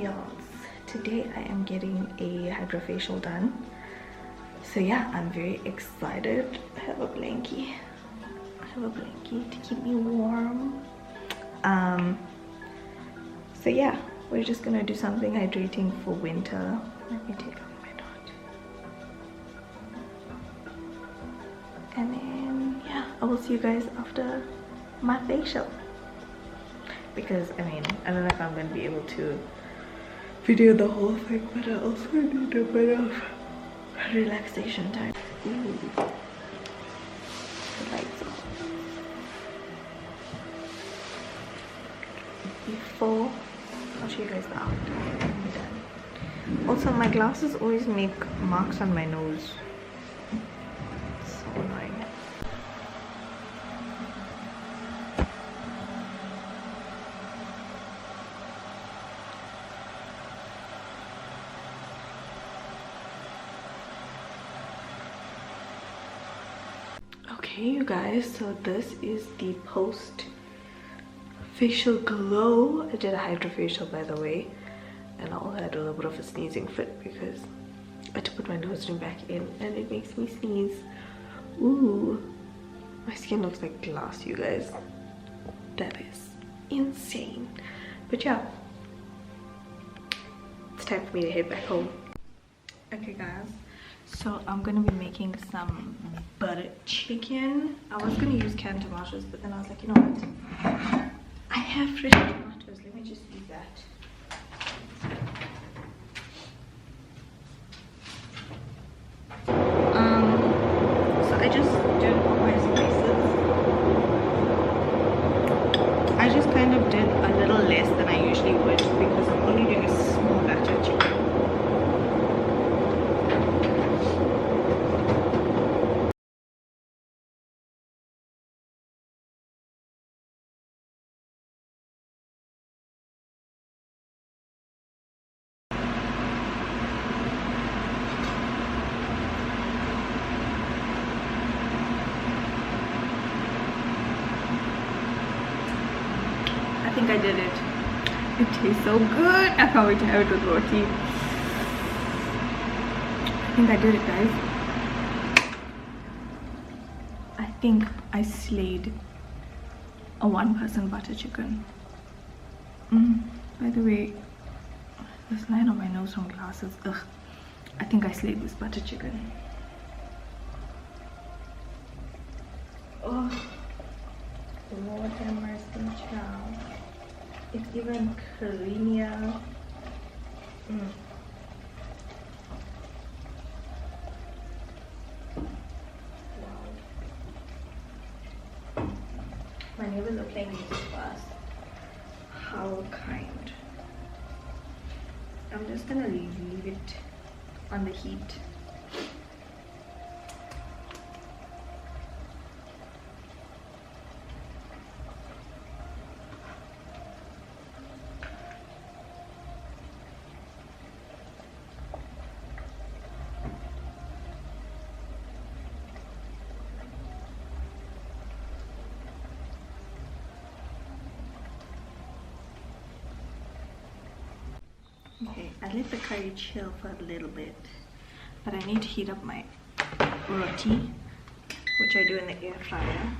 y'all, today I am getting a hydrofacial done. So yeah, I'm very excited. I have a blankie. To keep me warm. So yeah, we're just gonna do something hydrating for winter. Let me take off my dot. And then yeah, I will see you guys after my facial. Because I mean, I don't know if I'm gonna be able to video the whole thing, but I also need a bit of relaxation time. Ooh. The lights off. Before I'll show you guys the after. I'm done. Also, my glasses always make marks on my nose. It's so annoying. Okay, you guys, so this is the post facial glow. I did a hydrofacial, by the way, and I also had a little bit of a sneezing fit because I had to put my nose ring back in and it makes me sneeze. Ooh, my skin looks like glass, you guys. That is insane. But yeah, it's time for me to head back home. Okay guys, so I'm gonna be making some butter chicken. I was gonna use canned tomatoes, but then I was like, you know what, I have fresh tomatoes, let me just use that. So I just did all my spices. I just kind of did a little less than I usually would because I'm only doing a small batch of chicken. I think I did it. It tastes so good. I can't wait to have it with roti. I think I did it, guys. I think I slayed a one-person butter chicken. By the way, this line on my nose from glasses. Ugh. I think I slayed this butter chicken. Oh, Lord have mercy, child. It's even creamier. Wow. My neighbors are playing music for us. How kind. I'm just gonna leave it on the heat. Okay, I let the curry chill for a little bit, but I need to heat up my roti, which I do in the air fryer.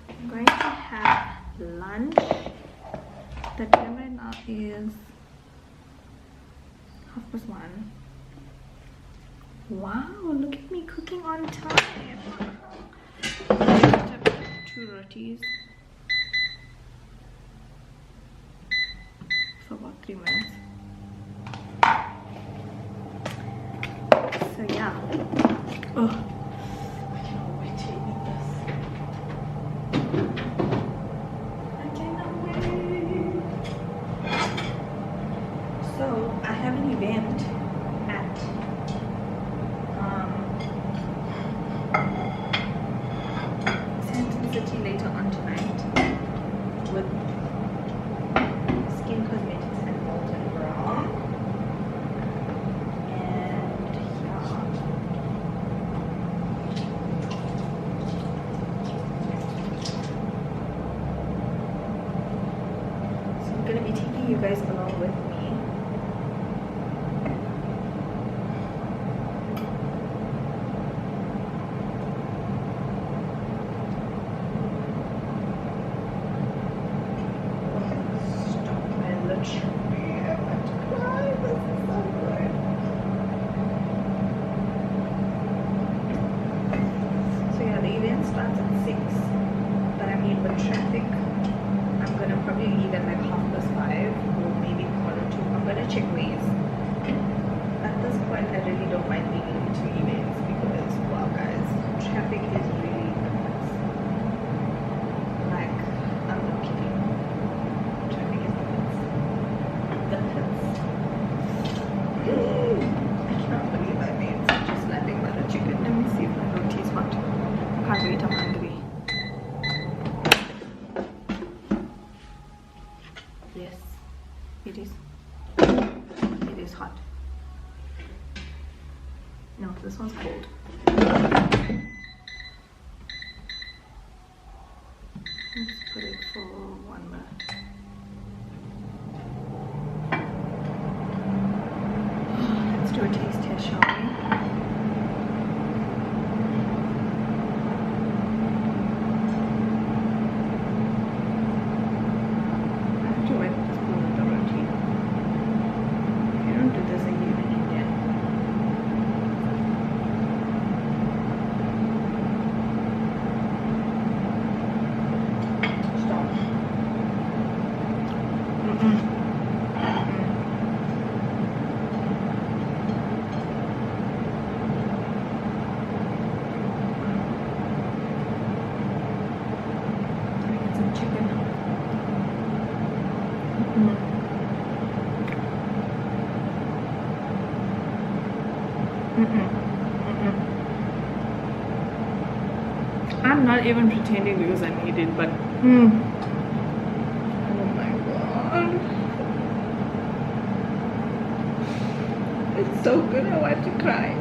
I'm going to have lunch. The time right now is 1:30. Wow, look at me cooking on time. I just have 2 rotis for about 3 minutes. So yeah. Oh, I cannot wait to eat this. I cannot wait. So I have an event at later on tonight with Skin Cosmetics and Molten Brown, and yeah, days. At this point, I really don't mind being in between events because, wow, guys, traffic is really nuts. Like, I'm not kidding. Traffic is nuts. The nuts. I cannot believe I made such a slapping butter chicken. Let me see if my roti is hot. Can't wait, I'm hungry. Yes, it is. It is hot. No, this one's cold. Let's put it for 1 minute. Let's do a taste test, shall we? I have to wet this bowl with the roti. If you don't do this, are you even Indian? Stop. Some chicken. I'm not even pretending because I need it, but oh my god, it's so good. I want to cry.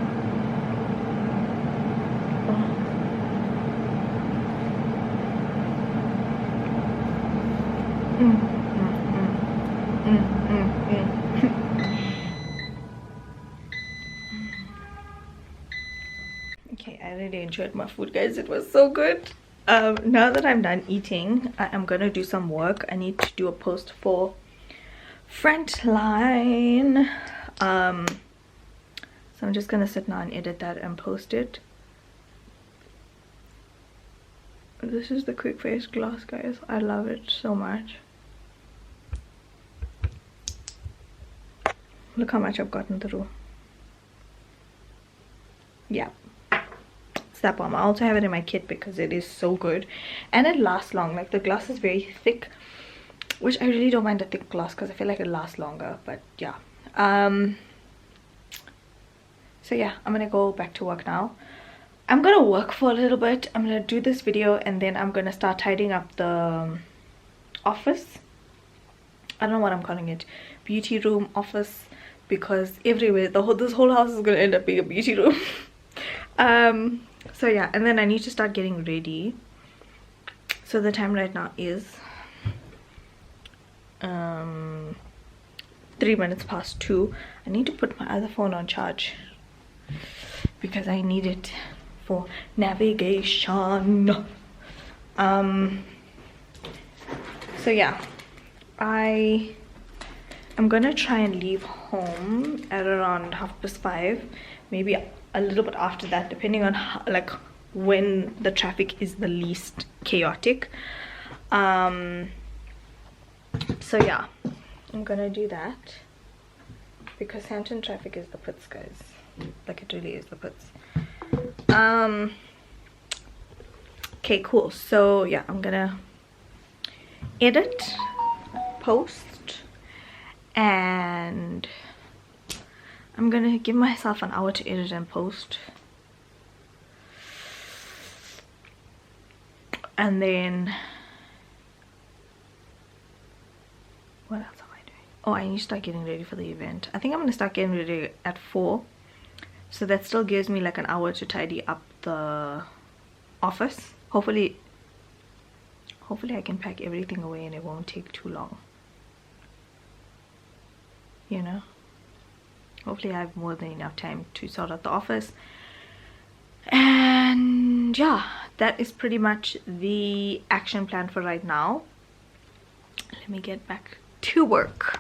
Okay, I really enjoyed my food, guys. It was so good. Now that I'm done eating, I am gonna do some work. I need to do a post for Frontline. So I'm just gonna sit now and edit that and post it. This is the quick face gloss, guys. I love it so much. Look how much I've gotten through. Yeah, it's that bomb. I also have it in my kit because it is so good and it lasts long. Like, the gloss is very thick, which I really don't mind a thick gloss because I feel like it lasts longer. But yeah, so yeah, I'm gonna go back to work now. I'm gonna work for a little bit. I'm gonna do this video and then I'm gonna start tidying up the office. I don't know what I'm calling it, beauty room, office, because everywhere this whole house is gonna end up being a beauty room. So yeah, and then I need to start getting ready. So the time right now is 3 minutes past 2. I need to put my other phone on charge because I need it for navigation. So yeah, I am gonna try and leave home at around 5:30, maybe a little bit after that, depending on how, like, when the traffic is the least chaotic. So yeah, I'm gonna do that because Hampton traffic is the pits, guys. Like, it really is the pits. Okay, cool. So yeah, I'm gonna edit, post, and I'm gonna give myself an hour to edit and post, and then what else am I doing? Oh, I need to start getting ready for the event. I think I'm gonna start getting ready at 4, so that still gives me like an hour to tidy up the office. Hopefully I can pack everything away and it won't take too long, you know. Hopefully I have more than enough time to sort out the office. And yeah, that is pretty much the action plan for right now. Let me get back to work.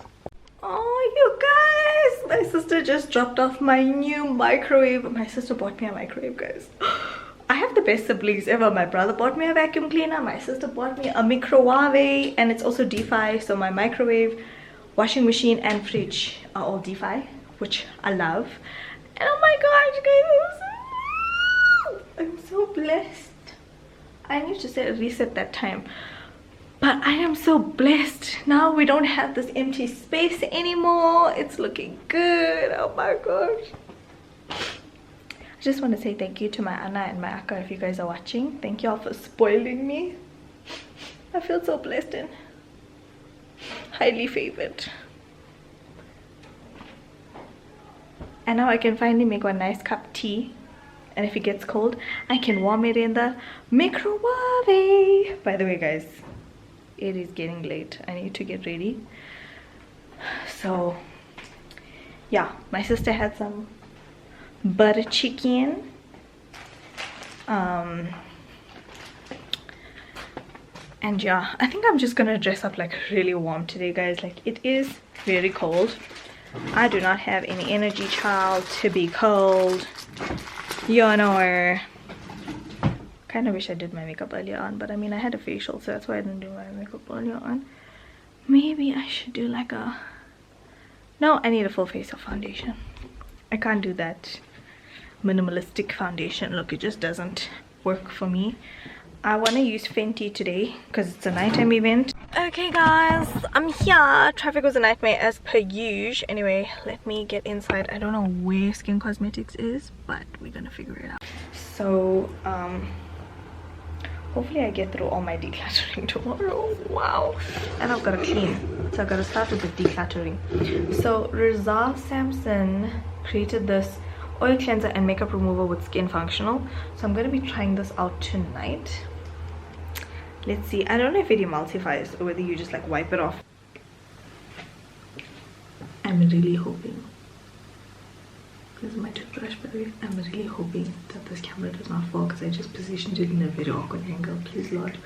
Oh, you guys, my sister just dropped off my new microwave. My sister bought me a microwave, guys. I have the best siblings ever. My brother bought me a vacuum cleaner, my sister bought me a microwave, and it's also DeFi, so my microwave washing machine and fridge are all DeFi, which I love. And oh my gosh, guys, I'm so blessed. I need to reset that time, but I am so blessed. Now we don't have this empty space anymore. It's looking good. Oh my gosh. I just want to say thank you to my Anna and my Akka if you guys are watching. Thank you all for spoiling me. I feel so blessed and highly favored. And now I can finally make one nice cup of tea. And if it gets cold, I can warm it in the microwave. By the way, guys, it is getting late. I need to get ready. So, yeah, my sister had some butter chicken. And yeah, I think I'm just gonna dress up like really warm today, guys. Like, it is very cold. I do not have any energy, child, to be cold. You know, kind of wish I did my makeup earlier on, but I mean I had a facial, so that's why I didn't do my makeup earlier on. Maybe I should do like a... No, I need a full face of foundation. I can't do that minimalistic foundation look. It just doesn't work for me. I want to use Fenty today because it's a nighttime event. Okay guys, I'm here. Traffic was a nightmare as per usual. Anyway, let me get inside. I don't know where Skin Cosmetics is, but we're gonna figure it out. So hopefully I get through all my decluttering tomorrow. Wow. And I've got to clean, so I've got to start with the decluttering. So Rizal Samson created this oil cleanser and makeup remover with Skin Functional, so I'm going to be trying this out tonight. Let's see. I don't know if it emulsifies or whether you just like wipe it off. I'm really hoping, this is my toothbrush by the way, I'm really hoping that this camera does not fall because I just positioned it in a very awkward angle. Please Lord,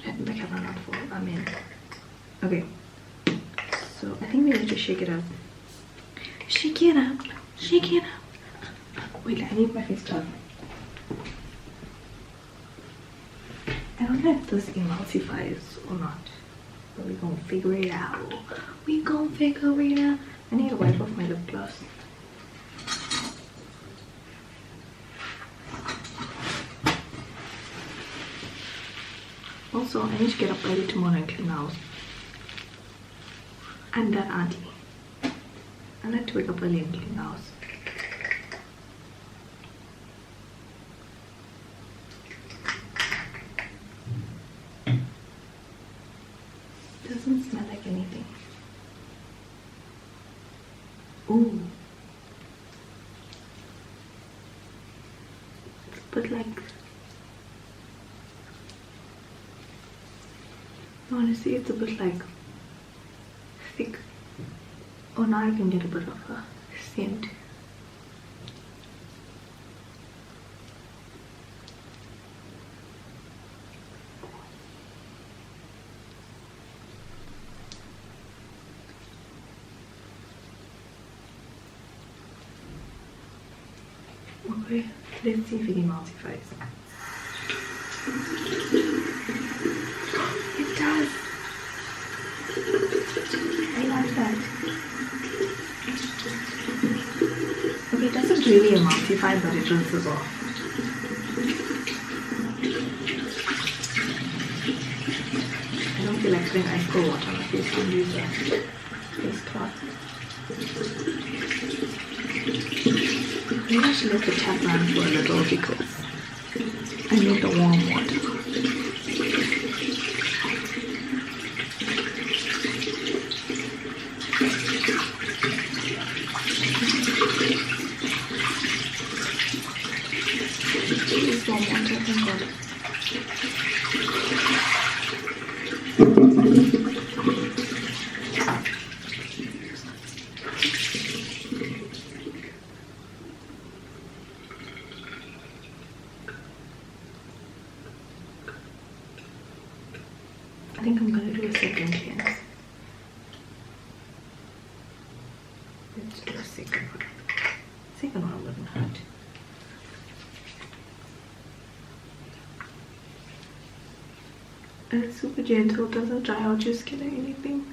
let the camera not fall. Amen. Okay, so I think we need to shake it up. Shake it up. Shake it up. Wait, I need my face towel. I don't know if this emulsifies or not, but we're gonna figure it out. We gonna figure it out. I need to wipe off my lip gloss. Also, I need to get up early tomorrow and clean the house. I'm that auntie. I like to wake up early and clean the house. Doesn't smell like anything. Ooh. But like, honestly, it's a bit like thick. Oh, now I can get a bit of a scent. Okay, let's see if it emulsifies. It does. I like that. Okay, it doesn't really emulsify, but it rinses off. I don't feel like putting ice cold water on my face. I'll use a face cloth. Maybe I should let the tap run for a little because I need the warm water. Please warm water, thank God. I think I'm gonna do a second cleanse. Let's do a second one. Second one wouldn't hurt. And it's super gentle, doesn't dry out your skin or anything.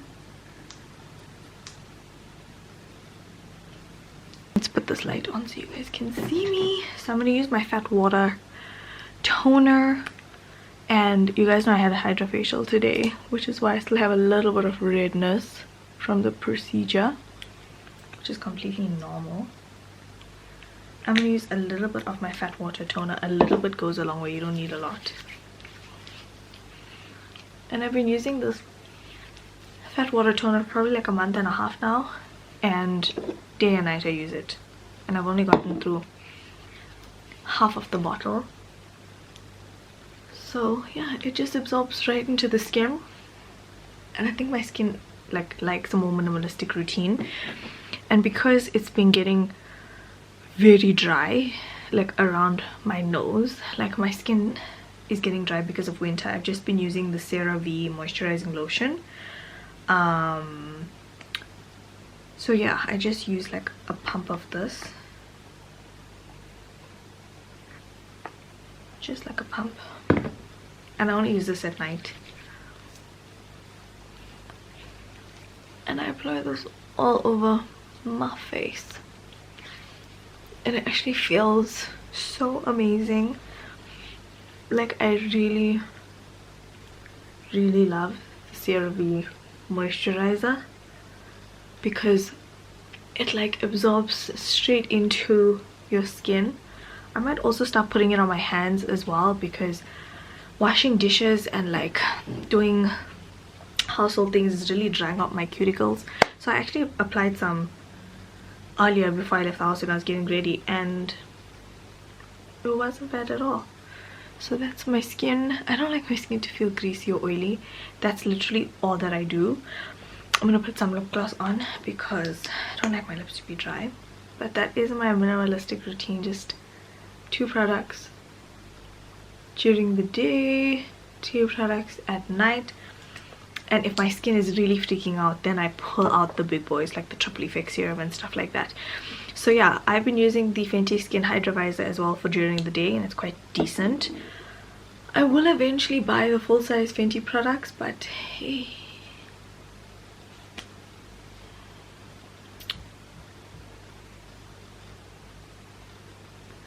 this light on so you guys can see me. So I'm going to use my Fat Water toner, and you guys know I had a hydrofacial today, which is why I still have a little bit of redness from the procedure, which is completely normal. I'm going to use a little bit of my Fat Water toner. A little bit goes a long way, you don't need a lot. And I've been using this Fat Water toner probably like a month and a half now, and day and night I use it, and I've only gotten through half of the bottle. So yeah, it just absorbs right into the skin, and I think my skin likes a more minimalistic routine. And because it's been getting very dry, like around my nose, like my skin is getting dry because of winter, I've just been using the CeraVe moisturizing lotion. So yeah, I just use like a pump of this, just like a pump, and I only use this at night, and I apply this all over my face, and it actually feels so amazing. Like I really love the CeraVe moisturizer because it like absorbs straight into your skin. I might also start putting it on my hands as well, because washing dishes and like doing household things is really drying out my cuticles. So I actually applied some earlier before I left the house when I was getting ready, and it wasn't bad at all. So that's my skin. I don't like my skin to feel greasy or oily. That's literally all that I do. I'm gonna put some lip gloss on because I don't like my lips to be dry. But that is my minimalistic routine. Just 2 products during the day, 2 products at night. And if my skin is really freaking out, then I pull out the big boys like the Triple Effect serum and stuff like that. So yeah, I've been using the Fenty Skin Hydrovisor as well for during the day, and it's quite decent. I will eventually buy the full-size Fenty products, but hey,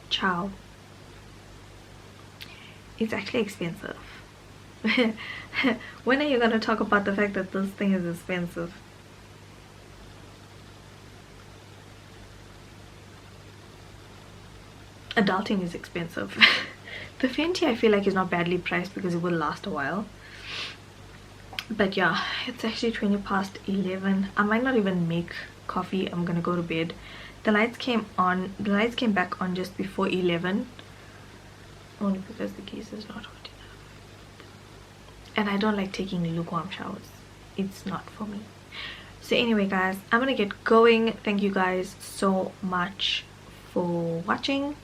ciao, it's actually expensive. When are you gonna talk about the fact that this thing is expensive? Adulting is expensive. The Fenty I feel like is not badly priced because it will last a while. But yeah, it's actually 20 past 11. I might not even make coffee. I'm gonna go to bed. The lights came back on just before 11, only because the case is not hot enough, and I don't like taking lukewarm showers. It's not for me. So anyway guys, I'm gonna get going. Thank you guys so much for watching.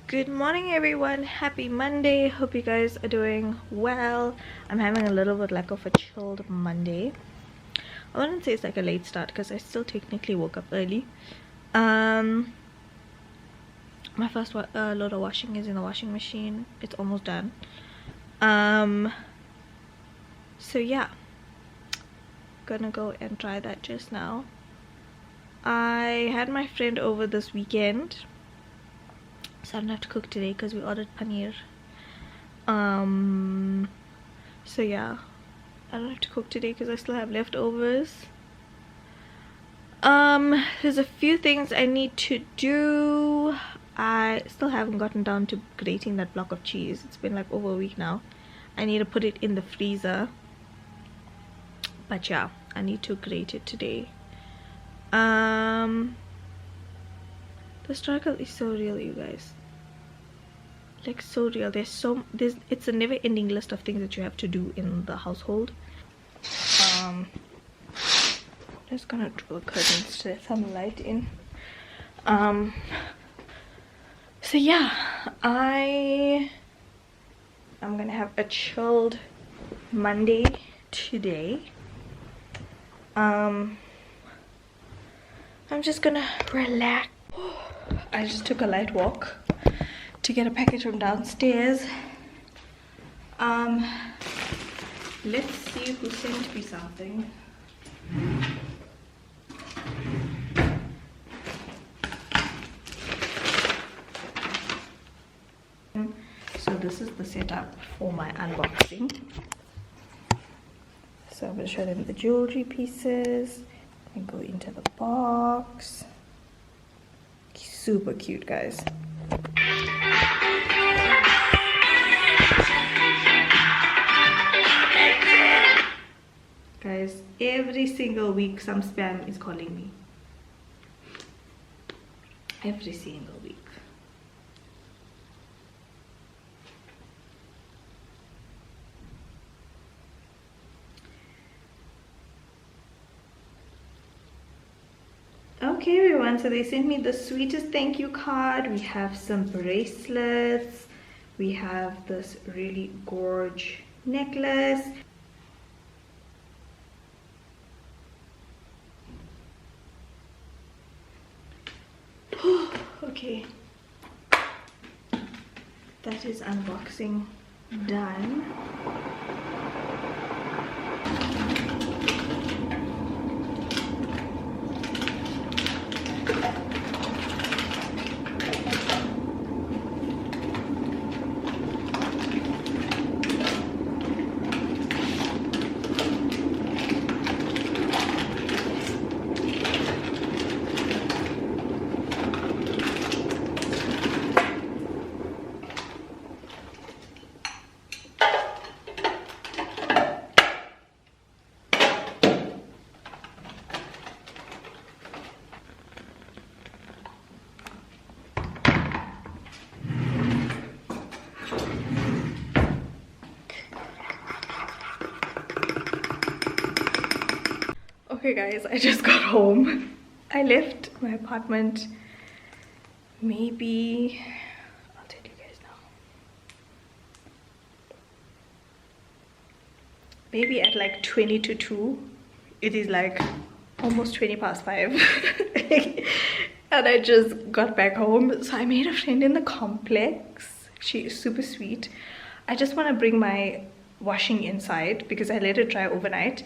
Good morning everyone, happy Monday. Hope you guys are doing well. I'm having a little bit like of a chilled Monday. I wouldn't say it's like a late start because I still technically woke up early. My first load of washing is in the washing machine. It's almost done. So yeah, gonna go and try that just now. I had my friend over this weekend, so I don't have to cook today because we ordered paneer. So yeah, I don't have to cook today because I still have leftovers. There's a few things I need to do. I still haven't gotten down to grating that block of cheese. It's been like over a week now. I need to put it in the freezer, but yeah, I need to grate it today. The struggle is so real, you guys. Like, so real. It's a never-ending list of things that you have to do in the household. Just gonna draw the curtains to let some light in. So yeah, I'm gonna have a chilled Monday today. I'm just gonna relax. I just took a light walk to get a package from downstairs. Let's see who sent me something. So this is the setup for my unboxing. So I'm going to show them the jewelry pieces and go into the box. Super cute, guys. Guys, every single week some spam is calling me. Every single week. Okay everyone, so they sent me the sweetest thank you card. We have some bracelets. We have this really gorgeous necklace. Okay, that is unboxing done. Okay guys, I just got home. I left my apartment maybe, I'll tell you guys now, maybe at like 20 to 2. It is like almost 20 past 5. And I just got back home. So I made a friend in the complex. She is super sweet. I just want to bring my washing inside because I let it dry overnight.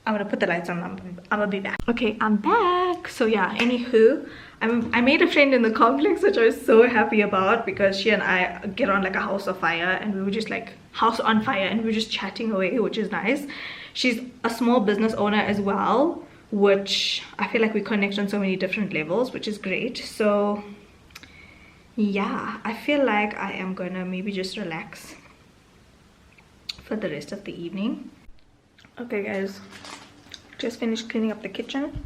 I'm gonna put the lights on. I'm gonna be back. Okay, I'm back. So yeah, anywho, I made a friend in the complex, which I was so happy about because she and I get on like a house of fire, and we were just like house on fire, and we were just chatting away, which is nice. She's a small business owner as well, which I feel like we connect on so many different levels, which is great. So yeah, I feel like I am gonna maybe just relax for the rest of the evening. Okay guys, just finished cleaning up the kitchen.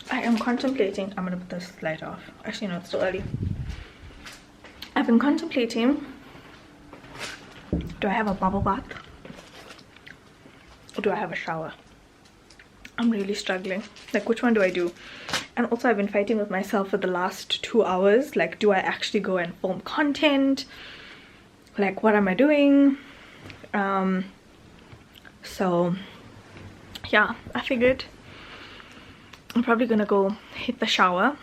I am contemplating, I'm gonna put this light off. Actually no, it's still early. I've been contemplating, do I have a bubble bath or do I have a shower? I'm really struggling, like which one do I do? And also I've been fighting with myself for the last 2 hours, like do I actually go and film content? Like what am I doing? So yeah, I figured I'm probably gonna go hit the shower.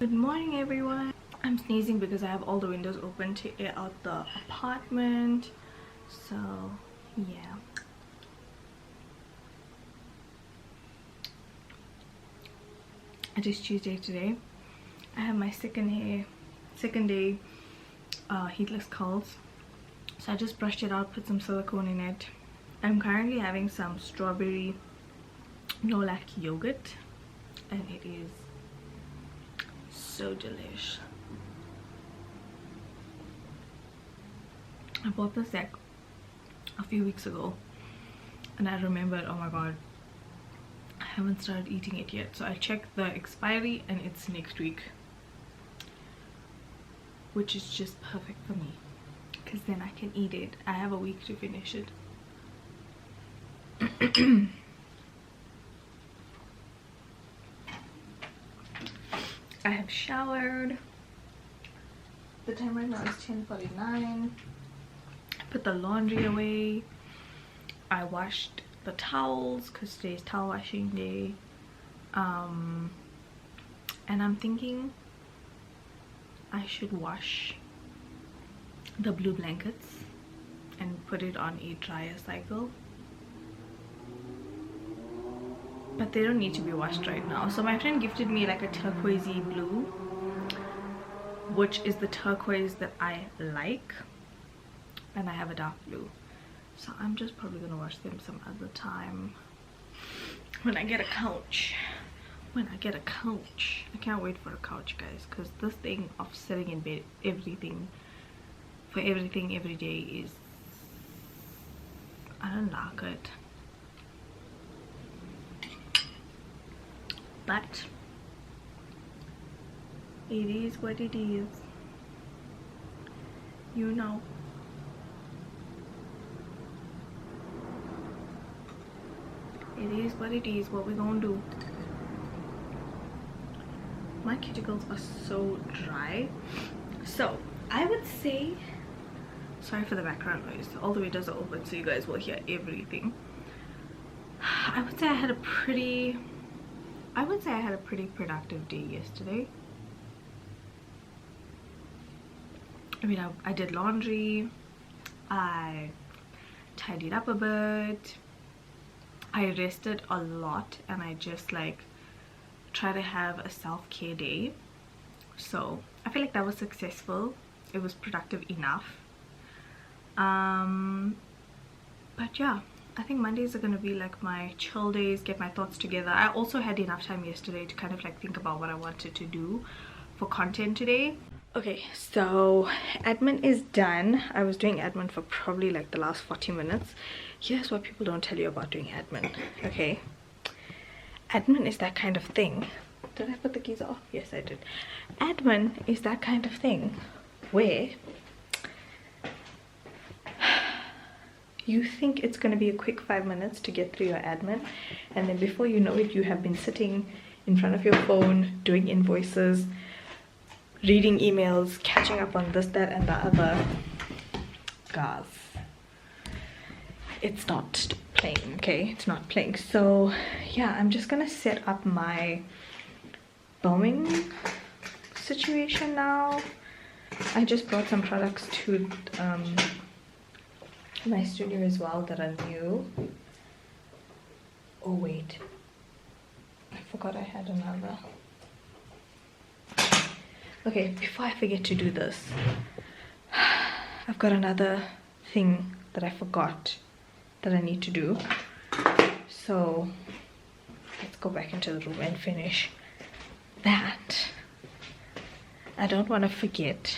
Good morning everyone. I'm sneezing because I have all the windows open to air out the apartment. So yeah. It is Tuesday today. I have my second day heatless curls. So I just brushed it out, put some silicone in it. I'm currently having some strawberry no-lac yogurt and it is so delish. I bought this like a few weeks ago and I remembered, oh my god, I haven't started eating it yet. So I checked the expiry and it's next week, which is just perfect for me because then I can eat it. I have a week to finish it. I have showered. The time right now is 10:49. I put the laundry away. I washed the towels because today's towel washing day. And I'm thinking I should wash the blue blankets and put it on a dryer cycle. But they don't need to be washed right now. So my friend gifted me like a turquoisey blue, which is the turquoise that I like, and I have a dark blue. So I'm just probably gonna wash them some other time when I get a couch. When I get a couch. I can't wait for a couch, guys, because this thing of sitting in bed everything every day is, I don't like it. But it is what it is, you know. It is what it is, what we gonna do. My cuticles are so dry. So I would say, sorry for the background noise, all the windows are open so you guys will hear everything. I would say I had a pretty productive day yesterday. I mean, I did laundry, I tidied up a bit, I rested a lot, and I just like try to have a self-care day. So I feel like that was successful. It was productive enough. But yeah, I think Mondays are gonna be like my chill days, get my thoughts together. I also had enough time yesterday to kind of like think about what I wanted to do for content today. Okay, so admin is done. I was doing admin for probably like the last 40 minutes. Here's what people don't tell you about doing admin, okay? Admin is that kind of thing. Did I put the keys off? Yes, I did. Admin is that kind of thing where you think it's going to be a quick 5 minutes to get through your admin, and then before you know it, you have been sitting in front of your phone doing invoices, reading emails, catching up on this, that, and the other. Guys, it's not playing, okay? It's not playing. So yeah, I'm just gonna set up my bombing situation now. I just brought some products to my studio as well that are new. Oh wait, I forgot I had another. Okay, before I forget to do this, I've got another thing that I forgot that I need to do. So let's go back into the room and finish that. I don't want to forget,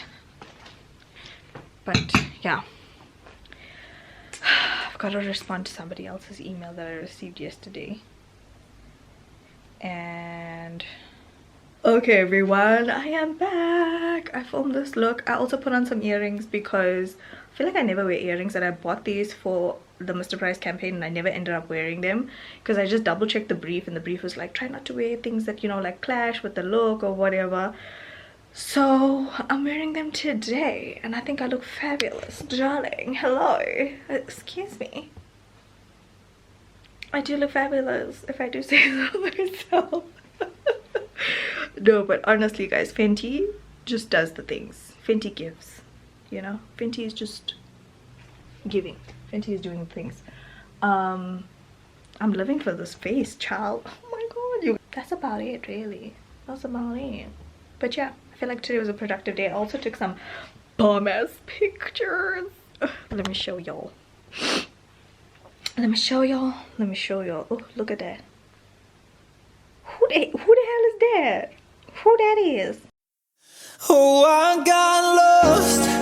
but yeah, I've got to respond to somebody else's email that I received yesterday. And okay everyone, I am back. I filmed this look. I also put on some earrings because I feel like I never wear earrings, and I bought these for the Mr. Price campaign and I never ended up wearing them because I just double checked the brief, and the brief was like, try not to wear things that, you know, like clash with the look or whatever. So I'm wearing them today and I think I look fabulous. Darling, hello, excuse me, I do look fabulous if I do say so myself. No, but honestly guys, Fenty just does the things. Fenty gives, you know. Fenty is just giving. Fenty is doing things. I'm living for this face, child. Oh my god, you. That's about it, really. That's about it. But yeah, I feel like today was a productive day. I also took some bomb ass pictures. Let me show y'all. Let me show y'all. Let me show y'all. Oh, look at that. Who the hell is that? Who that is? Oh, I got lost